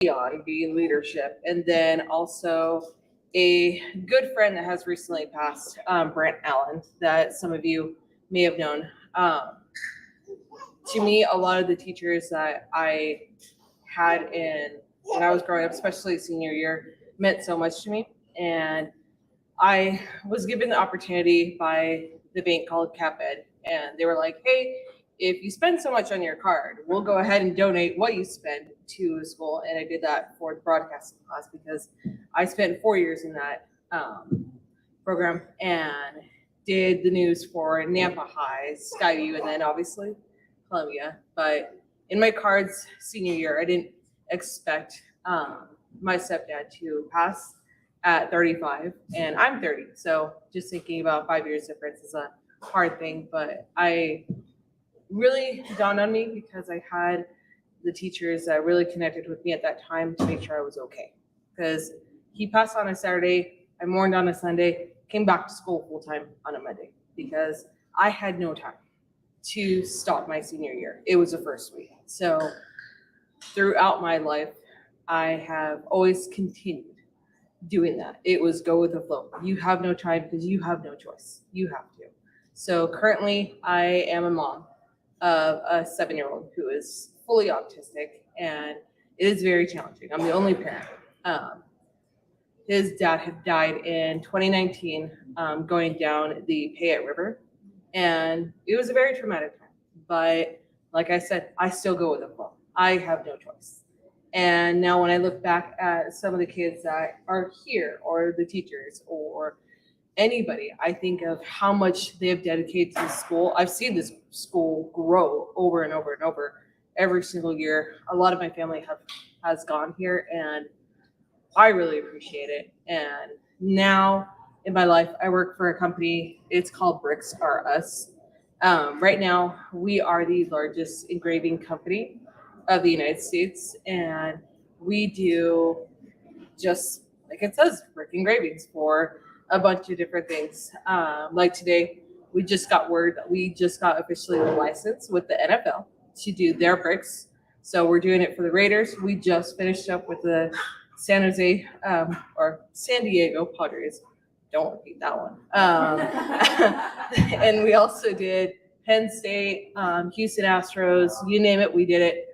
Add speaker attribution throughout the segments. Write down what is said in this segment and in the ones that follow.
Speaker 1: on being leadership. And then also a good friend that has recently passed, Brant Allen, that some of you may have known. To me, a lot of the teachers that I had when I was growing up, especially senior year, meant so much to me. And I was given the opportunity by the bank called CapEd, and they were like, hey, if you spend so much on your card, we'll go ahead and donate what you spend to the school. And I did that for the broadcasting class because I spent 4 years in that program and did the news for Nampa High, Skyview, and then obviously Columbia. But in my cards senior year, I didn't expect my stepdad to pass at 35, and I'm 30. So just thinking about 5 years difference is a hard thing, but I really dawned on me because I had the teachers that really connected with me at that time to make sure I was okay. Because he passed on a Saturday, I mourned on a Sunday, came back to school full time on a Monday because I had no time to stop my senior year. It was the first week. So throughout my life, I have always continued doing that. It was go with the flow. You have no time because you have no choice. You have to. So currently I am a mom of a 7-year-old who is fully autistic, and it is very challenging. I'm the only parent. His dad had died in 2019, going down the Payette River, and it was a very traumatic time. But like I said, I still go with the flow. I have no choice. And now when I look back at some of the kids that are here, or the teachers, or anybody, I think of how much they have dedicated to the school. I've seen this school grow over and over and over every single year. A lot of my family has gone here, and I really appreciate it. And now in my life, I work for a company. It's called Bricks R Us. Right now, we are the largest engraving company of the United States, and we do, just like it says, brick engravings for a bunch of different things. Like today, we just got word that we just got officially the license with the NFL to do their bricks. So we're doing it for the Raiders. We just finished up with the San Diego Padres. Don't repeat that one. And we also did Penn State, Houston Astros, you name it, we did it.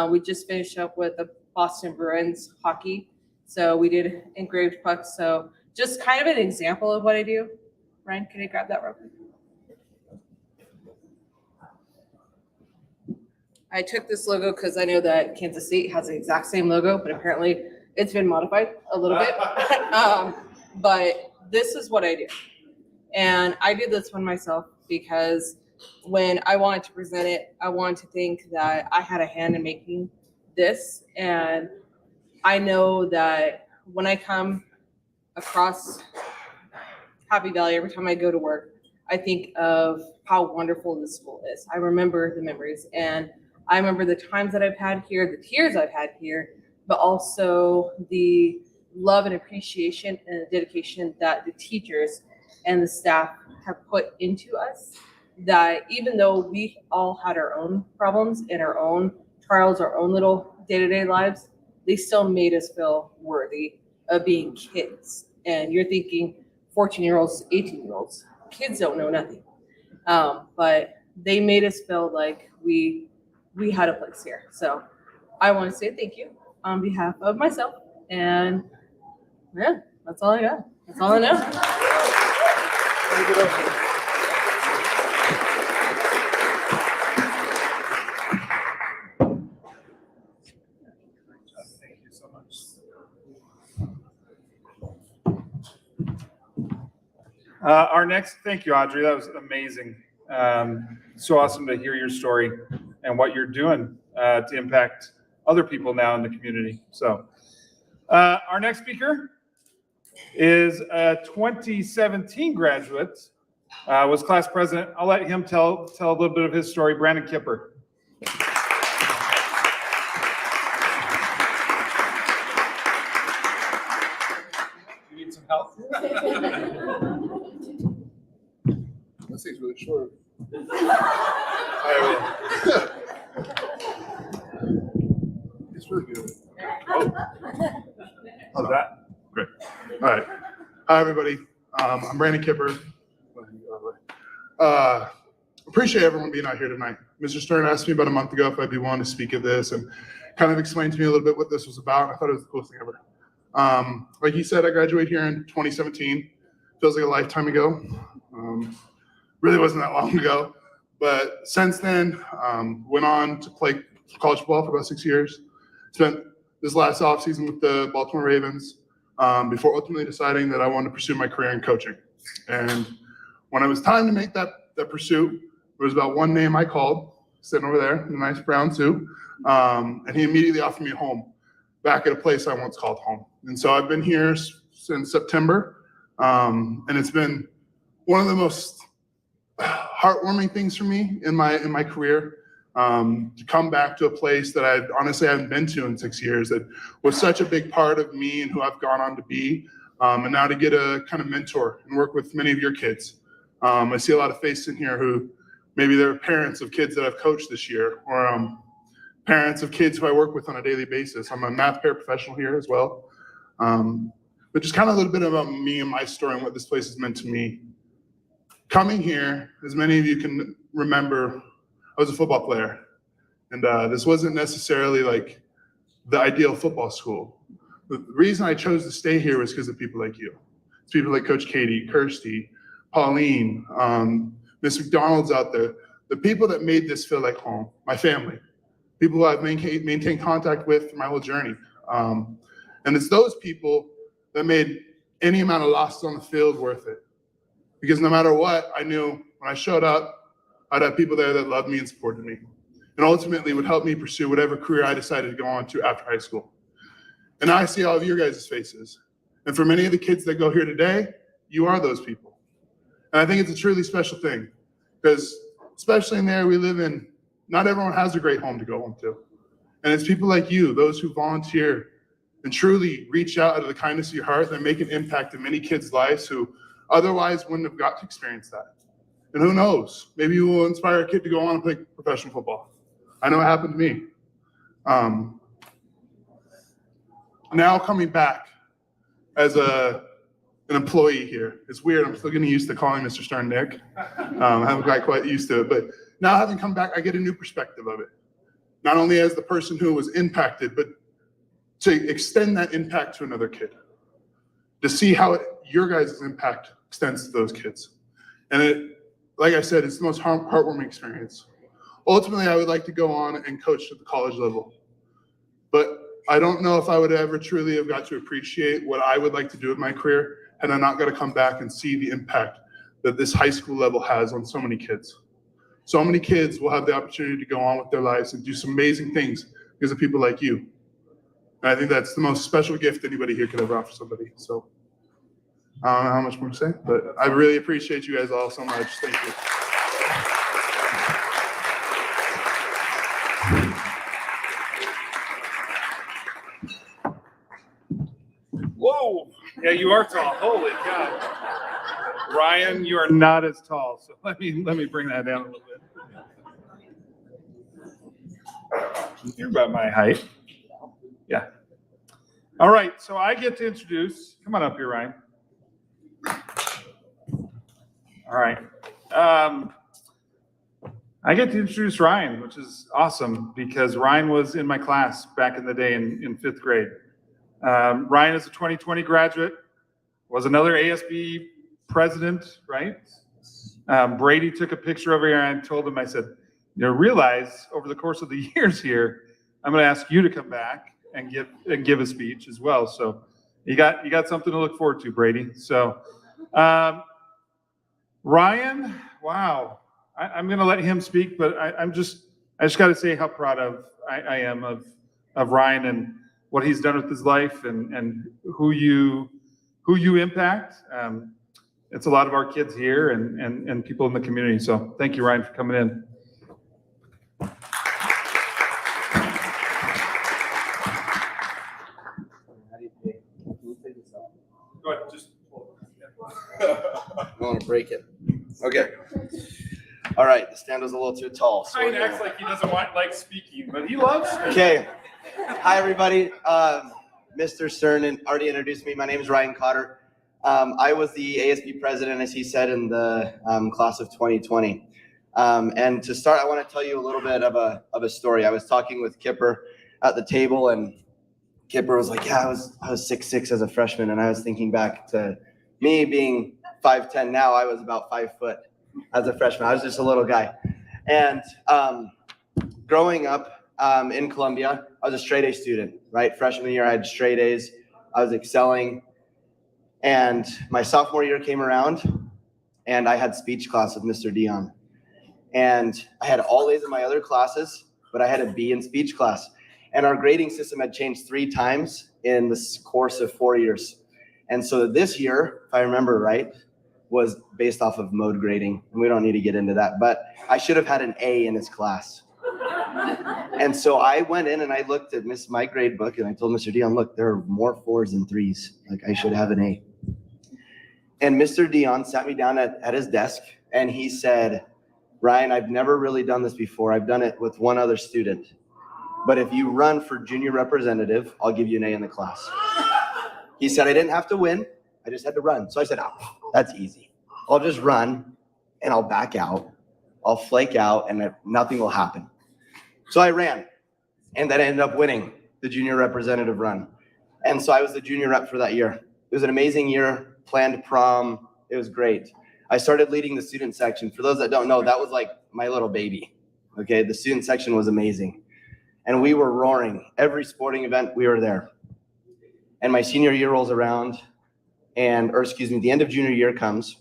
Speaker 1: We just finished up with the Boston Bruins hockey. So we did engraved pucks. So just kind of an example of what I do. Ryan, can you grab that real quick? I took this logo because I know that Kansas State has the exact same logo, but apparently it's been modified a little bit. But this is what I do. And I did this one myself because when I wanted to present it, I wanted to think that I had a hand in making this. And I know that when I come across Happy Valley, every time I go to work, I think of how wonderful this school is. I remember the memories, and I remember the times that I've had here, the tears I've had here, but also the love and appreciation and the dedication that the teachers and the staff have put into us. That even though we all had our own problems and our own trials, our own little day-to-day lives, they still made us feel worthy of being kids. And you're thinking 14-year-olds, 18-year-olds, kids don't know nothing. But they made us feel like we had a place here. So I want to say thank you on behalf of myself. And yeah, that's all I got. That's all I know.
Speaker 2: Thank you so much. Our next, thank you, Audri. That was amazing. So awesome to hear your story and what you're doing to impact other people now in the community. So our next speaker is a 2017 graduate, was class president. I'll let him tell a little bit of his story. Brandon Kipper. You need some help?
Speaker 3: This thing's really short. It's really good. Oh.
Speaker 2: How's that?
Speaker 3: Great. All right. Hi, everybody. I'm Brandon Kipper. Appreciate everyone being out here tonight. Mr. Stern asked me about a month ago if I'd be willing to speak at this and kind of explain to me a little bit what this was about. I thought it was the coolest thing ever. Like he said, I graduated here in 2017. Feels like a lifetime ago. Really wasn't that long ago. But since then, went on to play college football for about 6 years. Spent this last offseason with the Baltimore Ravens before ultimately deciding that I wanted to pursue my career in coaching. And when it was time to make that pursuit, there was about one name I called, sitting over there in a nice brown suit, and he immediately offered me a home back at a place I once called home. And so I've been here since September, and it's been one of the most heartwarming things for me in my career, to come back to a place that I honestly haven't been to in 6 years, that was such a big part of me and who I've gone on to be, and now to get a kind of mentor and work with many of your kids. I see a lot of faces in here who maybe they're parents of kids that I've coached this year, or parents of kids who I work with on a daily basis. I'm a math paraprofessional here as well. But just kind of a little bit about me and my story and what this place has meant to me. Coming here, as many of you can remember, I was a football player. And this wasn't necessarily like the ideal football school. The reason I chose to stay here was because of people like you. It's people like Coach Katie, Kirsty, Pauline, Miss McDonald's out there, the people that made this feel like home, my family, people who I've maintained contact with through my whole journey. And it's those people that made any amount of losses on the field worth it. Because no matter what, I knew when I showed up, I'd have people there that loved me and supported me, and ultimately would help me pursue whatever career I decided to go on to after high school. And now I see all of your guys' faces. And for many of the kids that go here today, you are those people. And I think it's a truly special thing, because especially in the area we live in, not everyone has a great home to go home to. And it's people like you, those who volunteer and truly reach out of the kindness of your heart, that make an impact in many kids' lives who otherwise wouldn't have got to experience that. And who knows, maybe you will inspire a kid to go on and play professional football. I know it happened to me. Now coming back as an employee here, it's weird, I'm still getting used to calling Mr. Stern Nick. I haven't got quite used to it, but now having come back, I get a new perspective of it. Not only as the person who was impacted, but to extend that impact to another kid. To see how your guys' impact extends to those kids. And it, like I said, it's the most heartwarming experience. Ultimately, I would like to go on and coach at the college level. But I don't know if I would ever truly have got to appreciate what I would like to do with my career had I not got to come back and see the impact that this high school level has on so many kids. So many kids will have the opportunity to go on with their lives and do some amazing things because of people like you. And I think that's the most special gift anybody here could ever offer somebody. So I don't know how much more to say, but I really appreciate you guys all so much. Thank you.
Speaker 2: Whoa. Yeah, you are tall. Holy cow. Ryan, you are not as tall. So let me bring that down a little bit. You're about my height. Yeah. All right. So I get to introduce. Come on up here, Ryan. All right. I get to introduce Ryan, which is awesome because Ryan was in my class back in the day in fifth grade. Ryan is a 2020 graduate, was another ASB president, right? Brady took a picture over here and I told him, I said, realize over the course of the years here, I'm going to ask you to come back and give a speech as well. So you got something to look forward to, Brady. So Ryan, wow. I'm going to let him speak, but I just got to say how proud I am of Ryan and what he's done with his life and who you impact. It's a lot of our kids here and people in the community. So thank you, Ryan, for coming in. Go ahead, just
Speaker 4: I want to break it. Okay. All right, the stand was a little too tall. So
Speaker 2: Ryan acts like he doesn't like speaking, but he loves speaking.
Speaker 4: Okay. Hi, everybody. Mr. Stern already introduced me. My name is Ryan Kotter. I was the ASB president, as he said, in the class of 2020. And to start, I want to tell you a little bit of a story. I was talking with Kipper at the table, and Kipper was like, yeah, I was 6'6" as a freshman. And I was thinking back to me being 5'10" now. I was about 5 foot as a freshman. I was just a little guy. And growing up in Columbia, I was a straight A student, right? Freshman year, I had straight A's. I was excelling. And my sophomore year came around, and I had speech class with Mr. Dion. And I had all A's in my other classes, but I had a B in speech class. And our grading system had changed 3 times in this course of 4 years. And so this year, if I remember right, was based off of mode grading. And we don't need to get into that, but I should have had an A in his class. And so I went in and I looked at my grade book, and I told Mr. Dion, look, there are more 4s than 3s. Like, I should have an A. And Mr. Dion sat me down at his desk, and he said, Ryan, I've never really done this before. I've done it with one other student. But if you run for junior representative, I'll give you an A in the class. He said, I didn't have to win. I just had to run. So I said, oh, that's easy. I'll just run, and I'll back out. I'll flake out, and nothing will happen. So I ran, and then I ended up winning the junior representative run. And so I was the junior rep for that year. It was an amazing year, planned prom. It was great. I started leading the student section. For those that don't know, that was like my little baby. Okay, the student section was amazing. And we were roaring. Every sporting event, we were there. And my senior year rolls around, the end of junior year comes,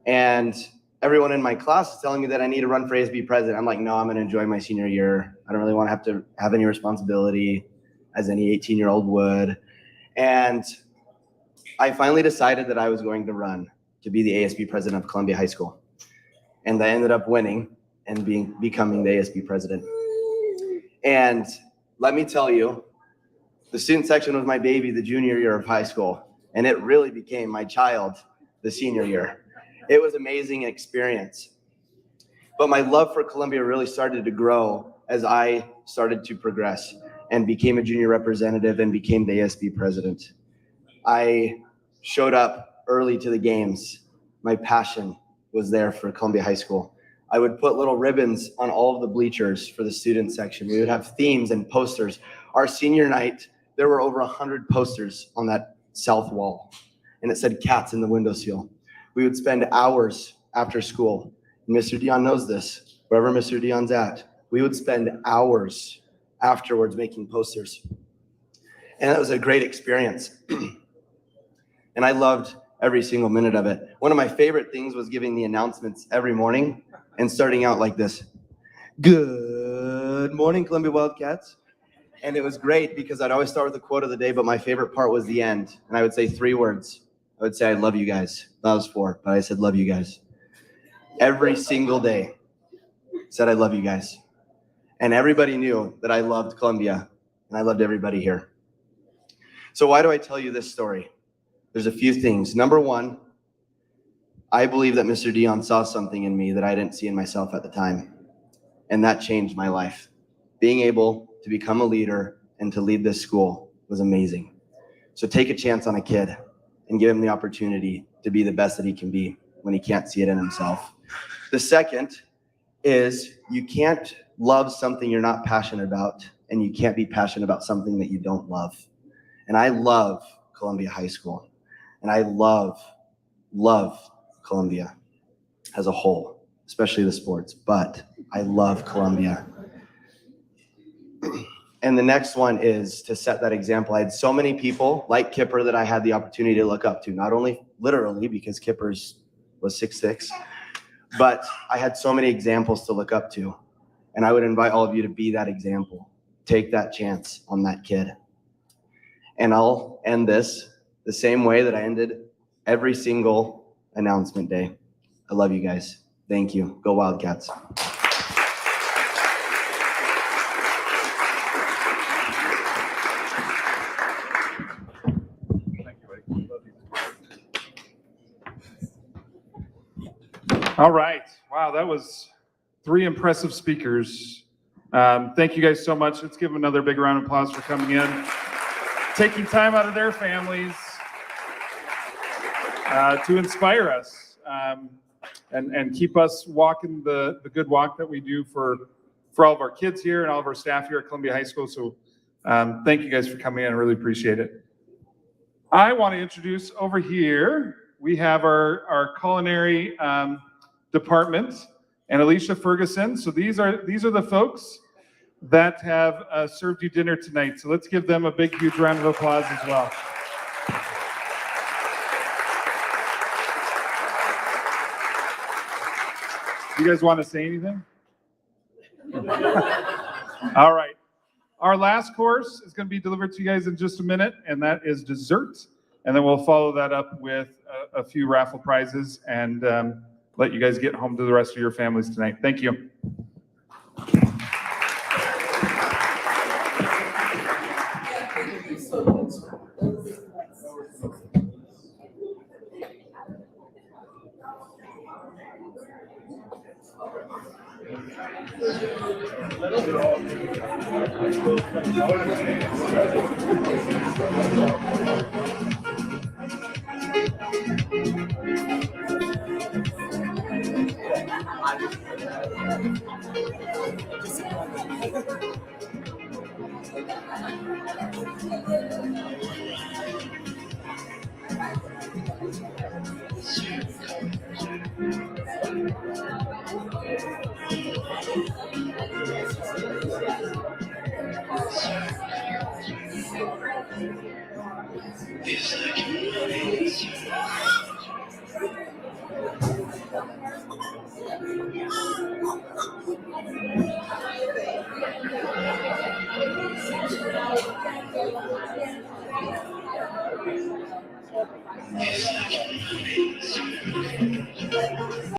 Speaker 4: and everyone in my class is telling me that I need to run for ASB president. I'm like, no, I'm going to enjoy my senior year. I don't really want to have any responsibility as any 18-year-old would. And I finally decided that I was going to run to be the ASB president of Columbia High School. And I ended up winning and becoming the ASB president. And let me tell you, the student section was my baby the junior year of high school, and it really became my child the senior year. It was an amazing experience. But my love for Columbia really started to grow as I started to progress and became a junior representative and became the ASB president. I showed up early to the games. My passion was there for Columbia High School. I would put little ribbons on all of the bleachers for the student section. We would have themes and posters. Our senior night, there were over 100 posters on that south wall, and it said cats in the windowsill. We would spend hours after school, and Mr. Dion knows this, wherever Mr. Dion's at, we would spend hours afterwards making posters. And that was a great experience. And I loved every single minute of it. One of my favorite things was giving the announcements every morning and starting out like this. Good morning, Columbia Wildcats. And it was great because I'd always start with the quote of the day, but my favorite part was the end. And I would say 3 words. I would say, I love you guys. That was 4, but I said, love you guys. Every single day said, I love you guys. And everybody knew that I loved Columbia and I loved everybody here. So why do I tell you this story? There's a few things. Number 1, I believe that Mr. Dion saw something in me that I didn't see in myself at the time. And that changed my life. Being able to become a leader and to lead this school was amazing. So take a chance on a kid and give him the opportunity to be the best that he can be when he can't see it in himself. The second is you can't love something you're not passionate about, and you can't be passionate about something that you don't love. And I love Columbia High School, and I love Columbia as a whole, especially the sports, but I love Columbia. And the next one is to set that example. I had so many people like Kipper that I had the opportunity to look up to, not only literally because Kipper's was 6'6", but I had so many examples to look up to. And I would invite all of you to be that example. Take that chance on that kid. And I'll end this the same way that I ended every single announcement day. I love you guys. Thank you. Go Wildcats.
Speaker 2: All right. Wow, that was 3 impressive speakers. Thank you guys so much. Let's give them another big round of applause for coming in. taking time out of their families to inspire us and keep us walking the good walk that we do for all of our kids here and all of our staff here at Columbia High School. So thank you guys for coming in. I really appreciate it. I want to introduce over here, we have our culinary department and Alicia Ferguson. So these are the folks that have served you dinner tonight. So let's give them a big, huge round of applause as well. You guys want to say anything? All right. Our last course is going to be delivered to you guys in just a minute, and that is dessert. And then we'll follow that up with a few raffle prizes and let you guys get home to the rest of your families tonight. Thank you.